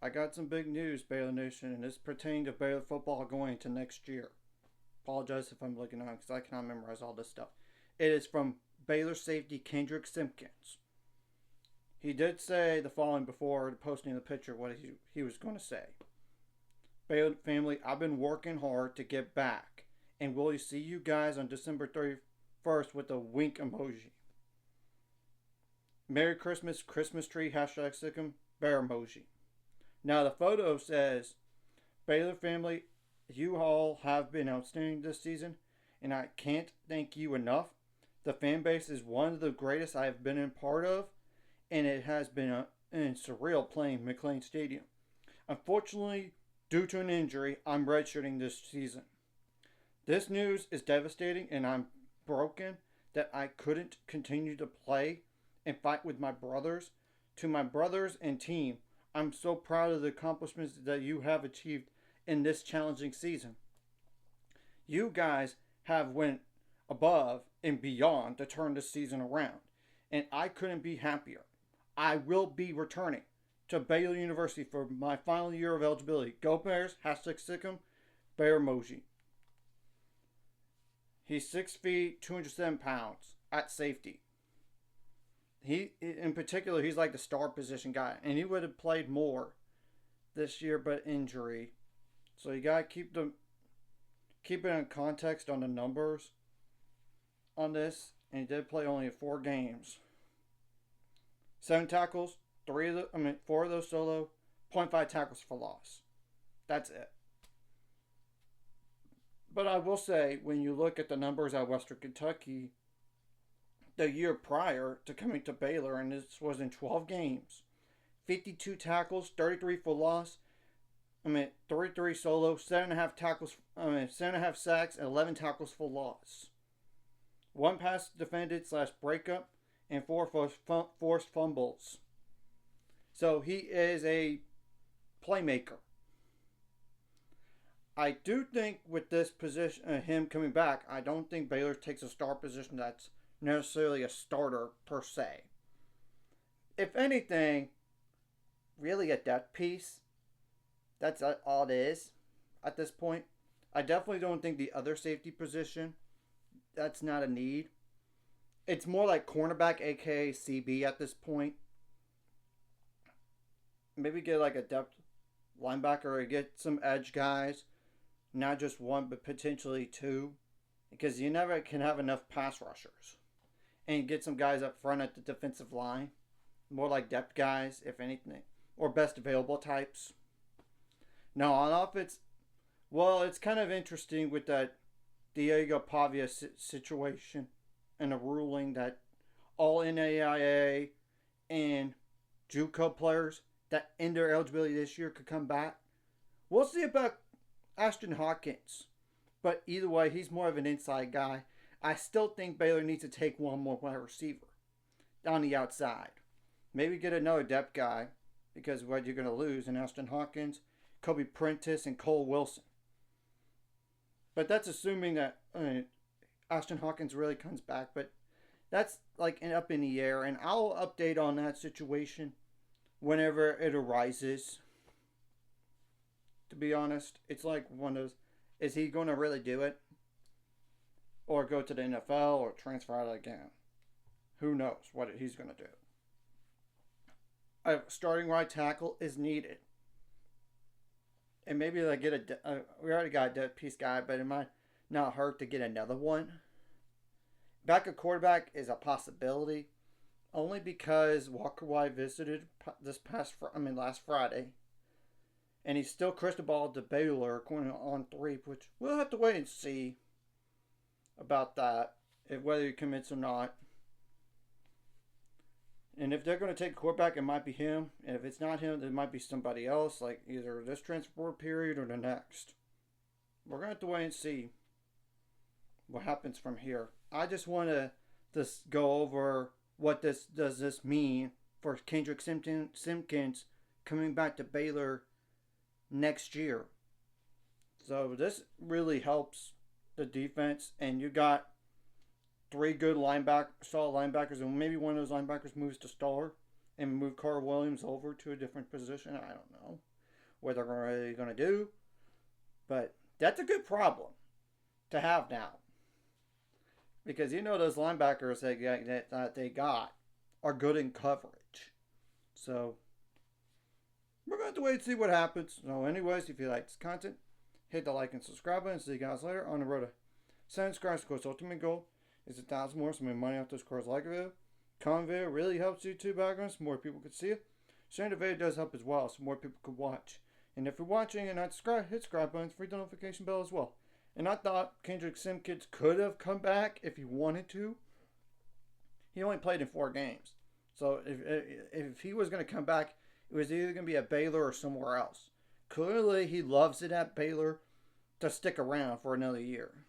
I got some big news, Baylor Nation, and it's pertaining to Baylor football going into next year. Apologize if I'm looking on because I cannot memorize all this stuff. It is from Baylor safety Kendrick Simpkins. He did say the following before posting the picture what he was going to say. Baylor family, I've been working hard to get back, and will see you guys on December 31st with a wink emoji. Merry Christmas, Christmas tree, hashtag Sikkim, bear emoji. Now the photo says, Baylor family, you all have been outstanding this season, and I can't thank you enough. The fan base is one of the greatest I have been a part of, and it has been surreal playing McLean Stadium. Unfortunately, due to an injury, I'm redshirting this season. This news is devastating, and I'm broken that I couldn't continue to play and fight with my brothers. To my brothers and team, I'm so proud of the accomplishments that you have achieved in this challenging season. You guys have went above and beyond to turn this season around, and I couldn't be happier. I will be returning to Baylor University for my final year of eligibility. Go Bears, hashtag Sikkim, bear emoji. He's 6 feet, 207 pounds at safety. He, in particular, he's like the star position guy, and he would have played more this year, but injury. So you gotta keep it in context on the numbers on this, and he did play only 4 games. 7 tackles, 4 of those solo, 0.5 tackles for loss. That's it. But I will say, when you look at the numbers at Western Kentucky, the year prior to coming to Baylor, and this was in 12 games, 52 tackles, 33 for loss. 33 solo, 7.5 tackles. 7.5 sacks, and 11 tackles for loss. 1 pass defended / breakup, and 4 forced fumbles. So he is a playmaker. I do think with this position, him coming back, I don't think Baylor takes a star position that's necessarily a starter per se. If anything, really a depth piece. That's all it is at this point. I definitely don't think the other safety position, that's not a need. It's more like cornerback, aka CB at this point. Maybe get like a depth linebacker or get some edge guys. Not just 1, but potentially 2. Because you never can have enough pass rushers. And get some guys up front at the defensive line. More like depth guys, if anything. Or best available types. Now, on offense, well, it's kind of interesting with that Diego Pavia situation and a ruling that all NAIA and JUCO players that end their eligibility this year could come back. We'll see about Ashton Hawkins, but either way, he's more of an inside guy. I still think Baylor needs to take one more wide receiver on the outside. Maybe get another depth guy because what you're going to lose in Ashton Hawkins, Kobe Prentice, and Cole Wilson. But that's assuming that Ashton Hawkins really comes back. But that's like up in the air. And I'll update on that situation whenever it arises. To be honest, it's like one of those, is he going to really do it? Or go to the NFL or transfer out again? Who knows what he's going to do. A starting right tackle is needed. And maybe they get we already got a dead piece guy, but it might not hurt to get another one. Backup quarterback is a possibility, only because Walker White visited last Friday, and he's still crystal to Baylor according to On3, which we'll have to wait and see about that, whether he commits or not. And if they're going to take a quarterback, it might be him. And if it's not him, it might be somebody else, like either this transfer period or the next. We're going to have to wait and see what happens from here. I just want to just go over what does this mean for Kendrick Simpkins coming back to Baylor next year. So this really helps the defense, and you got 3 good solid linebackers, and maybe one of those linebackers moves to star and move Carl Williams over to a different position. I don't know. what they're really going to do. But that's a good problem to have now. Because those linebackers that they got are good in coverage. So we're going to have to wait and see what happens. So anyways, if you like this content, hit the like and subscribe button. See you guys later on the road to 7 subscribers. Of course, ultimate goal is 1,000 more. So make money off those cars like a video. Comment video really helps YouTube algorithms. More people can see it. Sharing the video does help as well, so more people can watch. And if you're watching and not subscribed, hit subscribe button, free the notification bell as well. And I thought Kendrick Simpkins could have come back if he wanted to. He only played in 4 games. So if he was going to come back, it was either going to be at Baylor or somewhere else. Clearly, he loves it at Baylor to stick around for another year.